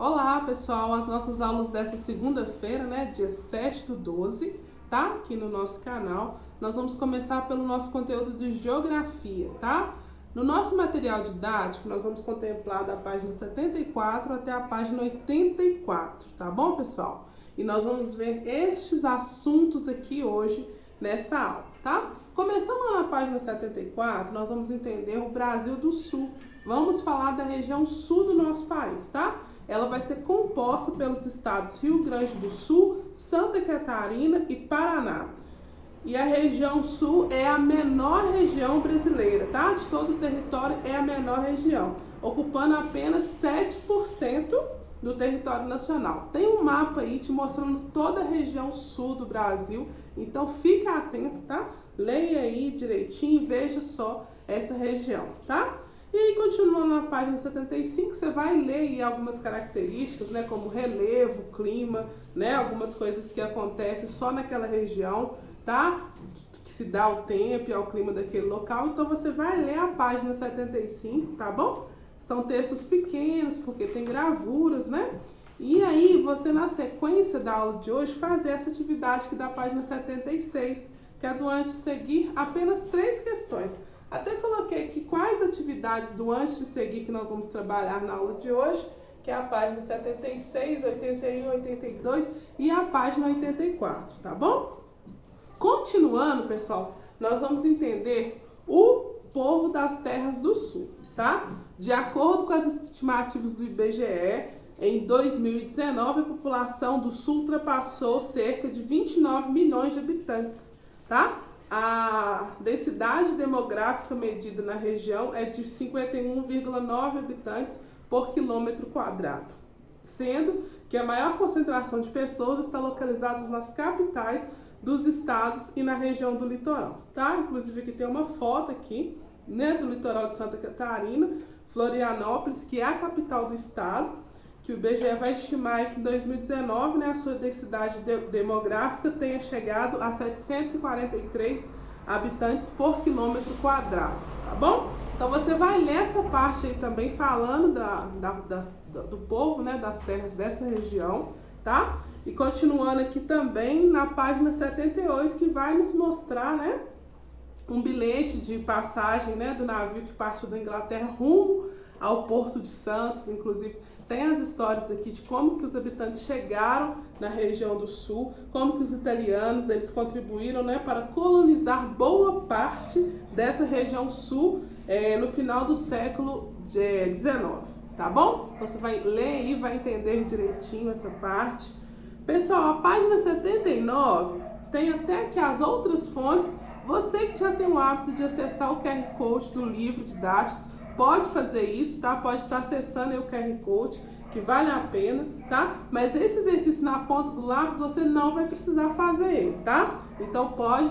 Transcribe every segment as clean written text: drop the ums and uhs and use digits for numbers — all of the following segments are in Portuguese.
Olá pessoal, as nossas aulas dessa segunda-feira, né, dia 7/12, tá? Aqui no nosso canal. Nós vamos começar pelo nosso conteúdo de geografia, tá? No nosso material didático, nós vamos contemplar da página 74 até a página 84, tá bom, pessoal? E nós vamos ver estes assuntos aqui hoje nessa aula, tá? Começando lá na página 74, nós vamos entender o Brasil do Sul. Vamos falar da região sul do nosso país, tá? Ela vai ser composta pelos estados Rio Grande do Sul, Santa Catarina e Paraná. E a região sul é a menor região brasileira, tá? De todo o território é a menor região, ocupando apenas 7% do território nacional. Tem um mapa aí te mostrando toda a região sul do Brasil, então fica atento, tá? Leia aí direitinho e veja só essa região, tá? E aí, continuando na página 75, você vai ler aí algumas características, né, como relevo, clima, né, algumas coisas que acontecem só naquela região, tá? Que se dá ao tempo e ao clima daquele local. Então, você vai ler a página 75, tá bom? São textos pequenos, porque tem gravuras, né? E aí, você, na sequência da aula de hoje, fazer essa atividade aqui da página 76, que é do antes de seguir, apenas 3 questões. Até coloquei aqui quais atividades do antes de seguir que nós vamos trabalhar na aula de hoje, que é a página 76, 81, 82 e a página 84, tá bom? Continuando, pessoal, nós vamos entender o povo das terras do sul, tá? De acordo com as estimativas do IBGE, em 2019 a população do sul ultrapassou cerca de 29 milhões de habitantes, tá? A densidade demográfica medida na região é de 51,9 habitantes por quilômetro quadrado, sendo que a maior concentração de pessoas está localizada nas capitais dos estados e na região do litoral, tá? Inclusive aqui tem uma foto aqui, né, do litoral de Santa Catarina, Florianópolis, que é a capital do estado, que o IBGE vai estimar que em 2019, né, a sua densidade demográfica tenha chegado a 743 habitantes por quilômetro quadrado, tá bom? Então você vai ler essa parte aí também falando do povo, né, das terras dessa região, tá? E continuando aqui também na página 78, que vai nos mostrar, né, um bilhete de passagem, né, do navio que partiu da Inglaterra rumo ao Porto de Santos. Inclusive tem as histórias aqui de como que os habitantes chegaram na região do sul, como que os italianos eles contribuíram, né, para colonizar boa parte dessa região sul no final do século XIX, tá bom? Então você vai ler e vai entender direitinho essa parte. Pessoal, a página 79 tem até aqui as outras fontes. Você que já tem o hábito de acessar o QR Code do livro didático, pode fazer isso, tá? Pode estar acessando aí o QR Code, que vale a pena, tá? Mas esse exercício na ponta do lápis, você não vai precisar fazer ele, tá? Então pode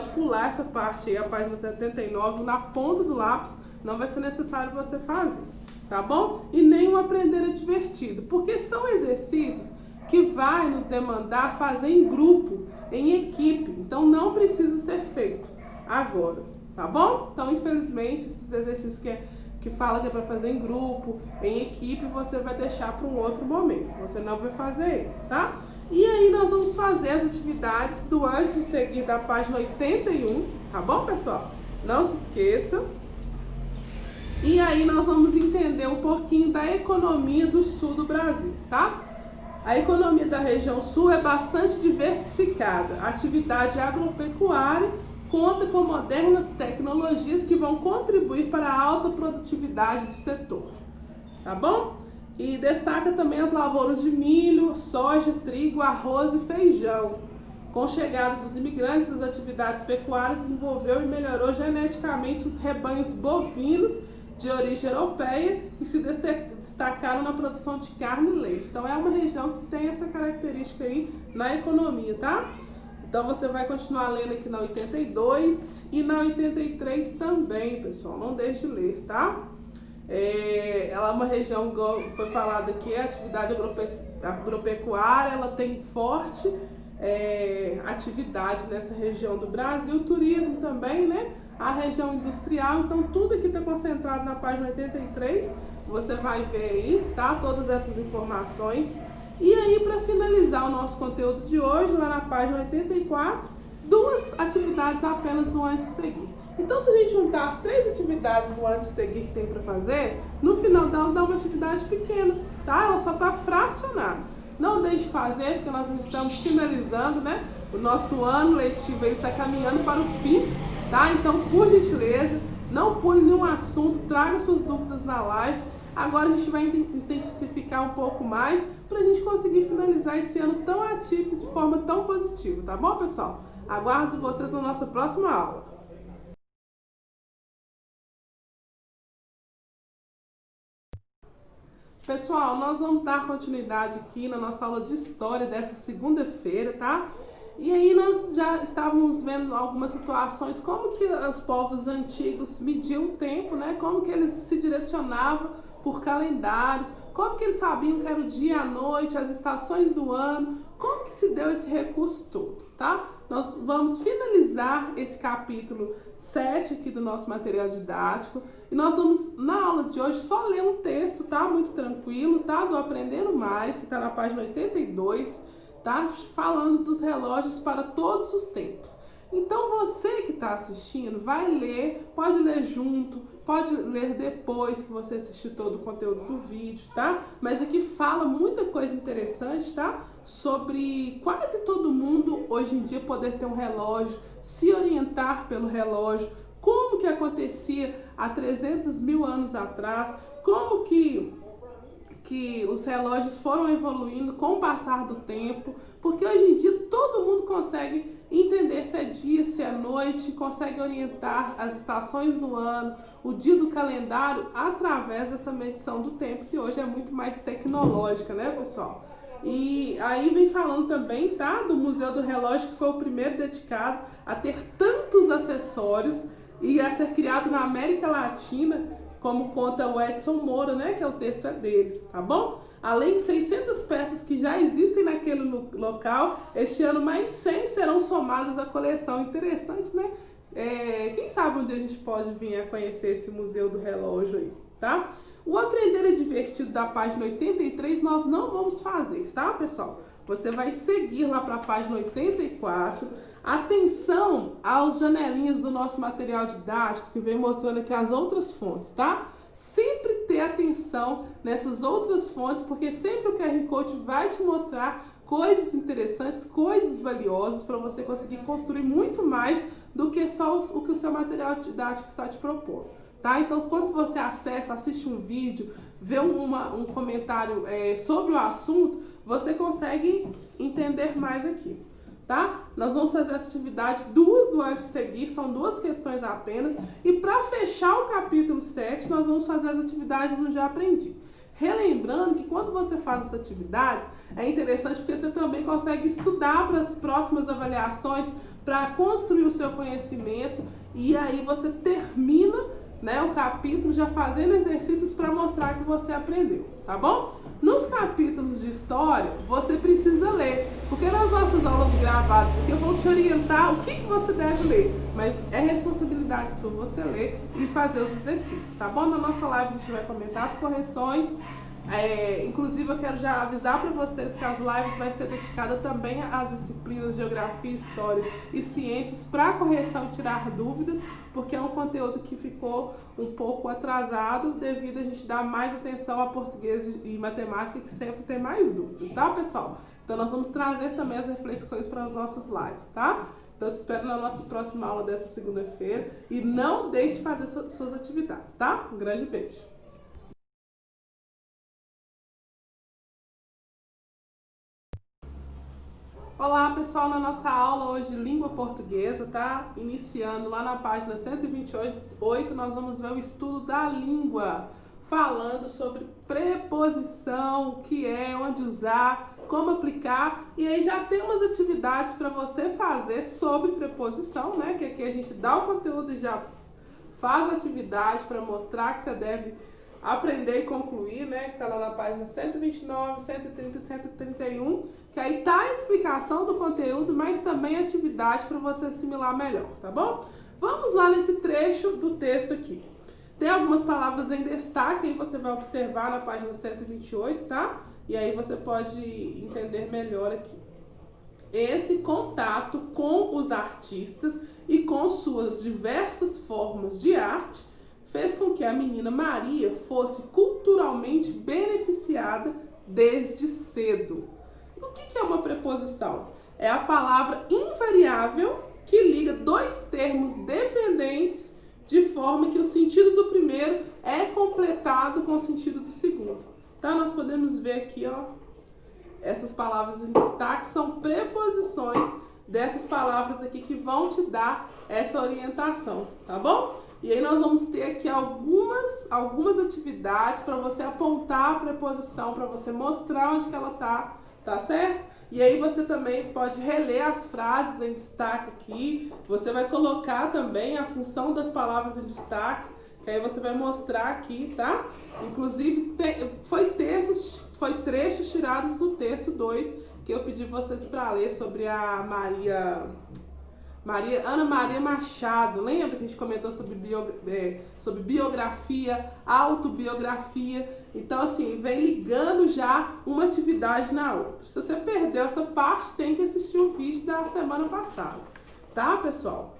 pular essa parte aí, a página 79, na ponta do lápis, não vai ser necessário você fazer, tá bom? E nem um aprender é divertido, porque são exercícios que vai nos demandar fazer em grupo, em equipe, então não precisa ser feito agora, tá bom? Então, infelizmente, esses exercícios que fala que é para fazer em grupo, em equipe, você vai deixar para um outro momento, você não vai fazer ele, tá? E aí nós vamos fazer as atividades do antes de seguir da página 81, tá bom, pessoal? Não se esqueça. E aí nós vamos entender um pouquinho da economia do sul do Brasil, tá? A economia da região sul é bastante diversificada. A atividade agropecuária conta com modernas tecnologias que vão contribuir para a alta produtividade do setor, tá bom? E destaca também as lavouras de milho, soja, trigo, arroz e feijão. Com a chegada dos imigrantes, as atividades pecuárias desenvolveu e melhorou geneticamente os rebanhos bovinos de origem europeia que se destacaram na produção de carne e leite. Então é uma região que tem essa característica aí na economia, tá? Então você vai continuar lendo aqui na 82 e na 83 também, pessoal. Não deixe de ler, tá? Ela é uma região, foi falado aqui, a atividade agropecuária, ela tem forte atividade nessa região do Brasil, turismo também, né? A região industrial, então tudo aqui está concentrado na página 83 você vai ver aí, tá? Todas essas informações. E aí, para finalizar o nosso conteúdo de hoje, lá na página 84, 2 atividades apenas do Antes de Seguir. Então, se a gente juntar as 3 atividades do Antes de Seguir que tem para fazer, no final da aula dá uma atividade pequena, tá? Ela só está fracionada. Não deixe de fazer, porque nós estamos finalizando, né? O nosso ano letivo ele está caminhando para o fim, tá? Então, por gentileza, não pule nenhum assunto, traga suas dúvidas na live. Agora a gente vai intensificar um pouco mais para a gente conseguir finalizar esse ano tão atípico de forma tão positiva, tá bom, pessoal? Aguardo vocês na nossa próxima aula. Pessoal, nós vamos dar continuidade aqui na nossa aula de História dessa segunda-feira, tá? E aí nós já estávamos vendo algumas situações, como que os povos antigos mediam o tempo, né? Como que eles se direcionavam por calendários, como que eles sabiam que era o dia e a noite, as estações do ano, como que se deu esse recurso todo, tá? Nós vamos finalizar esse capítulo 7 aqui do nosso material didático e nós vamos, na aula de hoje, só ler um texto, tá? Muito tranquilo, tá? Do Aprendendo Mais, que está na página 82, tá? Falando dos relógios para todos os tempos. Então você que está assistindo vai ler, pode ler junto, pode ler depois que você assistir todo o conteúdo do vídeo, tá? Mas aqui fala muita coisa interessante, tá? Sobre quase todo mundo hoje em dia poder ter um relógio, se orientar pelo relógio, como que acontecia há 300 mil anos atrás, como que os relógios foram evoluindo com o passar do tempo, porque hoje em dia todo mundo consegue entender se é dia, se é noite, consegue orientar as estações do ano, o dia do calendário, através dessa medição do tempo, que hoje é muito mais tecnológica, né, pessoal? E aí vem falando também, tá, do Museu do Relógio, que foi o primeiro dedicado a ter tantos acessórios e a ser criado na América Latina, como conta o Edson Moura, né, que o texto é dele, tá bom? Além de 600 peças que já existem naquele local, este ano mais 100 serão somadas à coleção. Interessante, né? Quem sabe um dia a gente pode vir a conhecer esse Museu do Relógio aí, tá? O Aprender é Divertido da página 83 nós não vamos fazer, tá, pessoal? Você vai seguir lá para a página 84. Atenção aos janelinhas do nosso material didático, que vem mostrando aqui as outras fontes, tá? Sempre ter atenção nessas outras fontes, porque sempre o QR Code vai te mostrar coisas interessantes, coisas valiosas para você conseguir construir muito mais do que só o que o seu material didático está te propondo. Tá? Então, quando você acessa, assiste um vídeo, vê um comentário sobre o assunto, você consegue entender mais aqui, tá? Nós vamos fazer essa atividade, 2 do Antes de Seguir, são 2 questões apenas, e para fechar o capítulo 7, nós vamos fazer as atividades do Já Aprendi. Relembrando que quando você faz as atividades, é interessante porque você também consegue estudar para as próximas avaliações, para construir o seu conhecimento, e aí você termina, né, o capítulo já fazendo exercícios para mostrar que você aprendeu, tá bom? Nos capítulos de história, você precisa ler, porque nas nossas aulas gravadas aqui eu vou te orientar o que você deve ler, mas é responsabilidade sua você ler e fazer os exercícios, tá bom? Na nossa live a gente vai comentar as correções. Inclusive eu quero já avisar para vocês que as lives vai ser dedicada também às disciplinas Geografia, História e Ciências para correção e tirar dúvidas, porque é um conteúdo que ficou um pouco atrasado devido a gente dar mais atenção a português e matemática, que sempre tem mais dúvidas, tá, pessoal? Então nós vamos trazer também as reflexões para as nossas lives, tá? Então eu te espero na nossa próxima aula dessa segunda-feira e não deixe de fazer suas atividades, tá? Um grande beijo! Olá pessoal, na nossa aula hoje de língua portuguesa, tá? Iniciando lá na página 128, nós vamos ver o estudo da língua, falando sobre preposição, o que é, onde usar, como aplicar, e aí já tem umas atividades para você fazer sobre preposição, né? Que aqui a gente dá o conteúdo e já faz a atividade para mostrar que você deve aprender e concluir, né, que tá lá na página 129, 130 e 131, que aí tá a explicação do conteúdo, mas também a atividade para você assimilar melhor, tá bom? Vamos lá nesse trecho do texto aqui. Tem algumas palavras em destaque, aí você vai observar na página 128, tá? E aí você pode entender melhor aqui. Esse contato com os artistas e com suas diversas formas de arte fez com que a menina Maria fosse culturalmente beneficiada desde cedo. O que é uma preposição? É a palavra invariável que liga dois termos dependentes de forma que o sentido do primeiro é completado com o sentido do segundo. Então, nós podemos ver aqui, ó, essas palavras em destaque são preposições dessas palavras aqui que vão te dar essa orientação, tá bom? E aí nós vamos ter aqui algumas atividades para você apontar a preposição, para você mostrar onde que ela tá certo? E aí você também pode reler as frases em destaque aqui, você vai colocar também a função das palavras em destaque, que aí você vai mostrar aqui, tá? Inclusive, foi trechos tirados do texto 2, que eu pedi vocês para ler sobre a Ana Maria Machado. Lembra que a gente comentou sobre biografia, autobiografia? Então, assim, vem ligando já uma atividade na outra. Se você perdeu essa parte, tem que assistir o vídeo da semana passada. Tá, pessoal?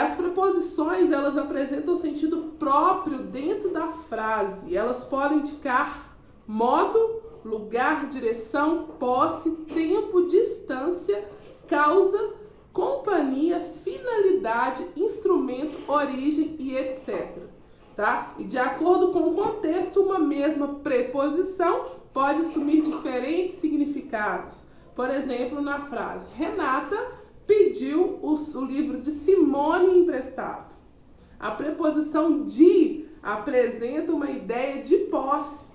As preposições, elas apresentam sentido próprio dentro da frase. Elas podem indicar modo, lugar, direção, posse, tempo, distância, causa, companhia, finalidade, instrumento, origem e etc. Tá? E de acordo com o contexto, uma mesma preposição pode assumir diferentes significados. Por exemplo, na frase, Renata pediu o livro de Simone emprestado. A preposição de apresenta uma ideia de posse.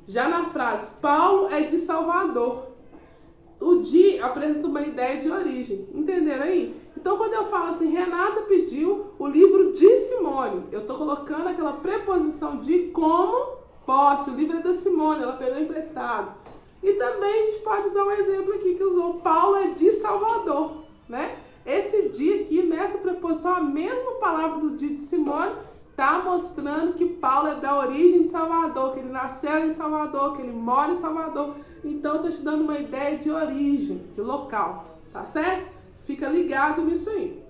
Já na frase, Paulo é de Salvador, o de apresenta uma ideia de origem. Entenderam aí? Então, quando eu falo assim, Renata pediu o livro de Simone, eu estou colocando aquela preposição de como posse. O livro é da Simone, ela pegou emprestado. E também a gente pode usar um exemplo aqui que usou, Paulo é de Salvador, né? Esse de aqui, nessa preposição, a mesma palavra do de Simone, está mostrando que Paulo é da origem de Salvador, que ele nasceu em Salvador, que ele mora em Salvador. Então, eu estou te dando uma ideia de origem, de local, tá certo? Fica ligado nisso aí.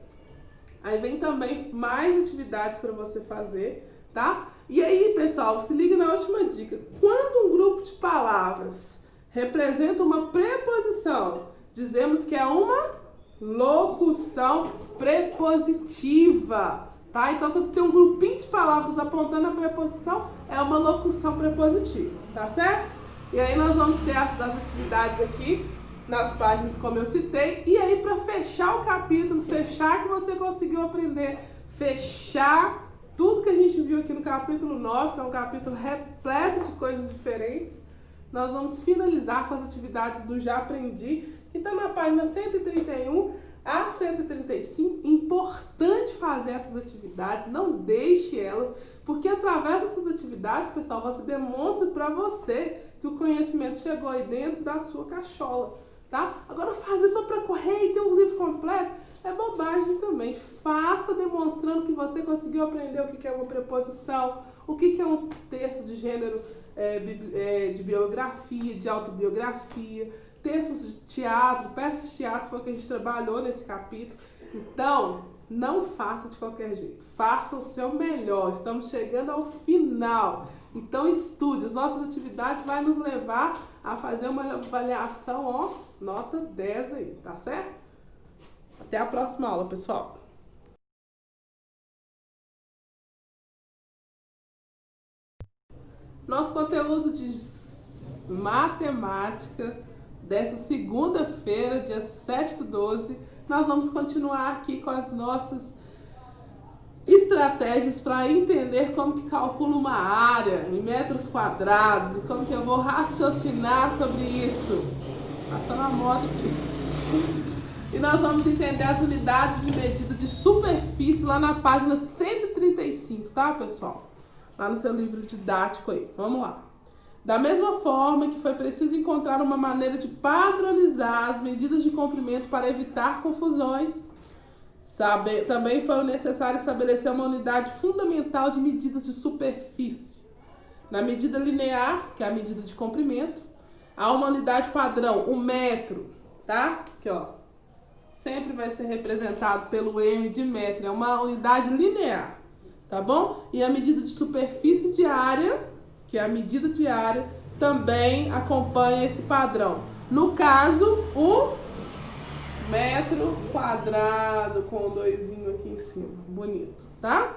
Aí vem também mais atividades para você fazer, tá? E aí, pessoal, se liga na última dica. Quando um grupo de palavras representa uma preposição, dizemos que é uma locução prepositiva. Tá? Então, quando tem um grupinho de palavras apontando a preposição, é uma locução prepositiva, tá certo? E aí nós vamos ter as atividades aqui nas páginas como eu citei. E aí, para fechar o capítulo, fechar que você conseguiu aprender, fechar tudo que a gente viu aqui no capítulo 9, que é um capítulo repleto de coisas diferentes, nós vamos finalizar com as atividades do Já Aprendi, que está na página 131 a 135, importante fazer essas atividades, não deixe elas, porque através dessas atividades, pessoal, você demonstra para você que o conhecimento chegou aí dentro da sua cachola, tá? Agora, fazer só para correr e ter um livro completo é bobagem também. Faça demonstrando que você conseguiu aprender o que é uma preposição, o que é um texto de gênero de biografia, de autobiografia, textos de teatro, peças de teatro, foi o que a gente trabalhou nesse capítulo. Então, não faça de qualquer jeito. Faça o seu melhor. Estamos chegando ao final. Então, estude. As nossas atividades vão nos levar a fazer uma avaliação, ó, nota 10 aí, tá certo? Até a próxima aula, pessoal. Nosso conteúdo de matemática dessa segunda-feira, dia 7/12, nós vamos continuar aqui com as nossas estratégias para entender como que calcula uma área em metros quadrados e como que eu vou raciocinar sobre isso. Passando a moto aqui. E nós vamos entender as unidades de medida de superfície lá na página 135, tá, pessoal? Lá no seu livro didático aí. Vamos lá. Da mesma forma que foi preciso encontrar uma maneira de padronizar as medidas de comprimento para evitar confusões, Também foi necessário estabelecer uma unidade fundamental de medidas de superfície. Na medida linear, que é a medida de comprimento, há uma unidade padrão, o metro, tá? Aqui, ó. Sempre vai ser representado pelo M de metro, é uma unidade linear, tá bom? E a medida de superfície de área, que é a medida de área, também acompanha esse padrão. No caso, o metro quadrado, com o doisinho aqui em cima, bonito, tá?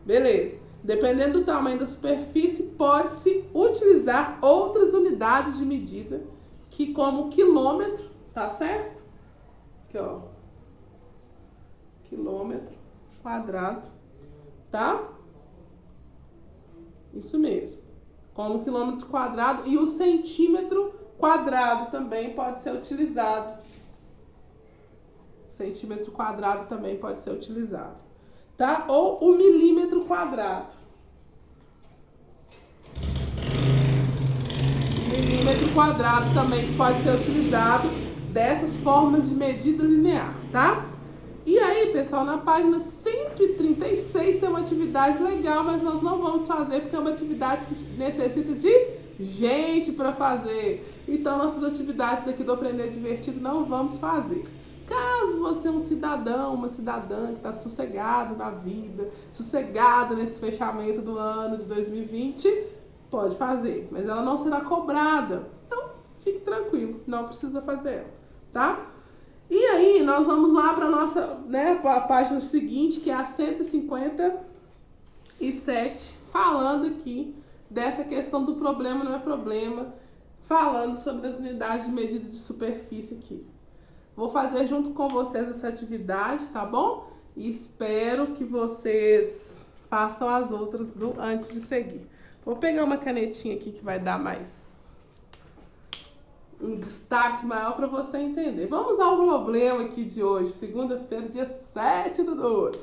Beleza. Dependendo do tamanho da superfície, pode-se utilizar outras unidades de medida, que como quilômetro, tá certo? Aqui, ó. Quilômetro quadrado, tá? Isso mesmo. Como quilômetro quadrado, e o centímetro quadrado também pode ser utilizado. Centímetro quadrado também pode ser utilizado, tá? Ou o milímetro quadrado. Milímetro quadrado também pode ser utilizado dessas formas de medida linear, tá? E aí, pessoal, na página 136 tem uma atividade legal, mas nós não vamos fazer porque é uma atividade que necessita de gente para fazer. Então, nossas atividades daqui do Aprender Divertido não vamos fazer. Caso você é um cidadão, uma cidadã que está sossegado na vida, sossegado nesse fechamento do ano de 2020, pode fazer, mas ela não será cobrada. Então, fique tranquilo, não precisa fazer ela, tá? E aí, nós vamos lá para a nossa, né, para a página seguinte, que é a 157, falando aqui dessa questão do problema não é problema, falando sobre as unidades de medida de superfície aqui. Vou fazer junto com vocês essa atividade, tá bom? E espero que vocês façam as outras antes de seguir. Vou pegar uma canetinha aqui que vai dar mais um destaque maior para você entender. Vamos ao problema aqui de hoje, segunda-feira, dia 7/12.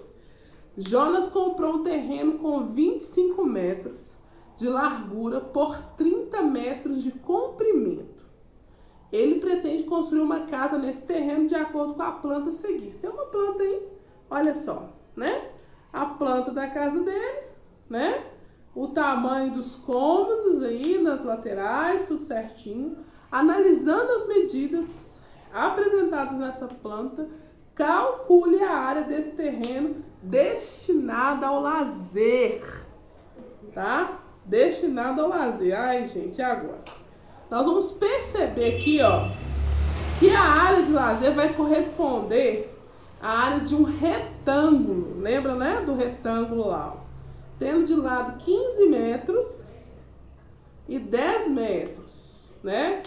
Jonas comprou um terreno com 25 metros de largura por 30 metros de comprimento. Ele pretende construir uma casa nesse terreno de acordo com a planta a seguir. Tem uma planta aí, olha só, né? A planta da casa dele, né? O tamanho dos cômodos aí nas laterais, tudo certinho. Analisando as medidas apresentadas nessa planta, calcule a área desse terreno destinada ao lazer, tá? Destinada ao lazer. Ai, gente, e agora? Nós vamos perceber aqui, ó, que a área de lazer vai corresponder à área de um retângulo. Lembra, né, do retângulo lá? Ó. Tendo de lado 15 metros e 10 metros, né?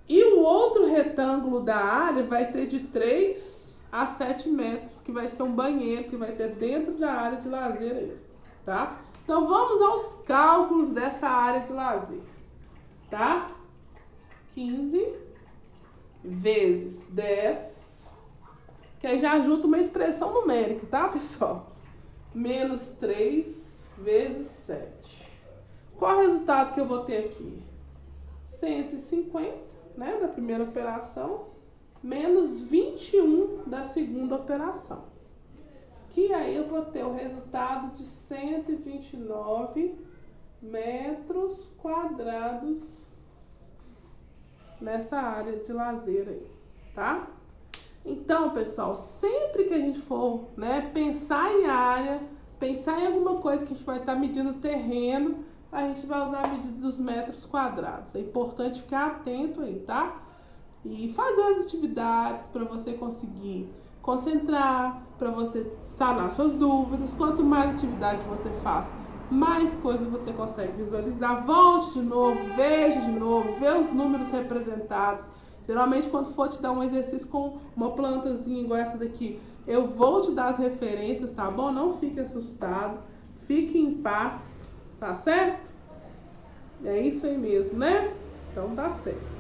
E o outro retângulo da área vai ter de 3 a 7 metros, que vai ser um banheiro que vai ter dentro da área de lazer aí, tá? Então, vamos aos cálculos dessa área de lazer, tá? 15 vezes 10, que aí já junta uma expressão numérica, tá, pessoal? Menos 3 vezes 7. Qual o resultado que eu vou ter aqui? 150, né, da primeira operação, menos 21 da segunda operação. Que aí eu vou ter o resultado de 129 metros quadrados nessa área de lazer aí, tá? Então, pessoal, sempre que a gente for, né, pensar em área, pensar em alguma coisa que a gente vai estar medindo o terreno, a gente vai usar a medida dos metros quadrados. É importante ficar atento aí, tá? E fazer as atividades para você conseguir concentrar, para você sanar suas dúvidas. Quanto mais atividade você faz, mais coisas você consegue visualizar. Volte de novo, veja de novo, vê os números representados. Geralmente, quando for te dar um exercício com uma plantazinha igual essa daqui, eu vou te dar as referências, tá bom? Não fique assustado, fique em paz, tá certo? É isso aí mesmo, né? Então tá certo.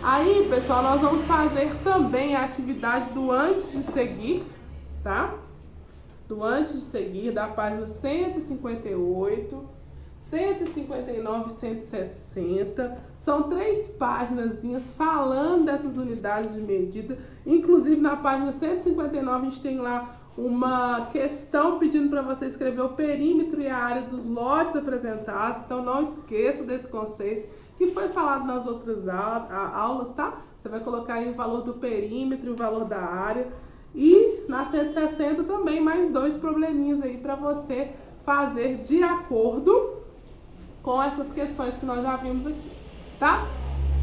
Aí, pessoal, nós vamos fazer também a atividade do antes de seguir, tá? Do antes de seguir, da página 158. 159 e 160. São 3 páginas falando dessas unidades de medida. Inclusive na página 159 a gente tem lá uma questão pedindo para você escrever o perímetro e a área dos lotes apresentados. Então não esqueça desse conceito que foi falado nas outras aulas, tá? Você vai colocar aí o valor do perímetro e o valor da área. E na 160 também mais 2 probleminhas aí para você fazer de acordo com essas questões que nós já vimos aqui, tá?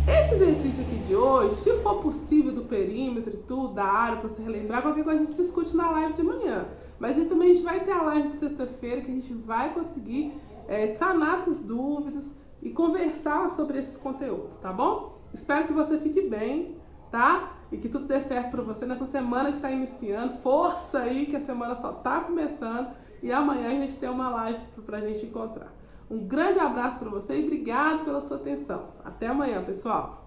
Esse exercício aqui de hoje, se for possível do perímetro e tudo, da área, para você relembrar, qualquer coisa a gente discute na live de manhã. Mas aí também a gente vai ter a live de sexta-feira, que a gente vai conseguir sanar essas dúvidas e conversar sobre esses conteúdos, tá bom? Espero que você fique bem, tá? E que tudo dê certo para você nessa semana que está iniciando. Força aí, que a semana só está começando. E amanhã a gente tem uma live para a gente encontrar. Um grande abraço para você e obrigado pela sua atenção. Até amanhã, pessoal!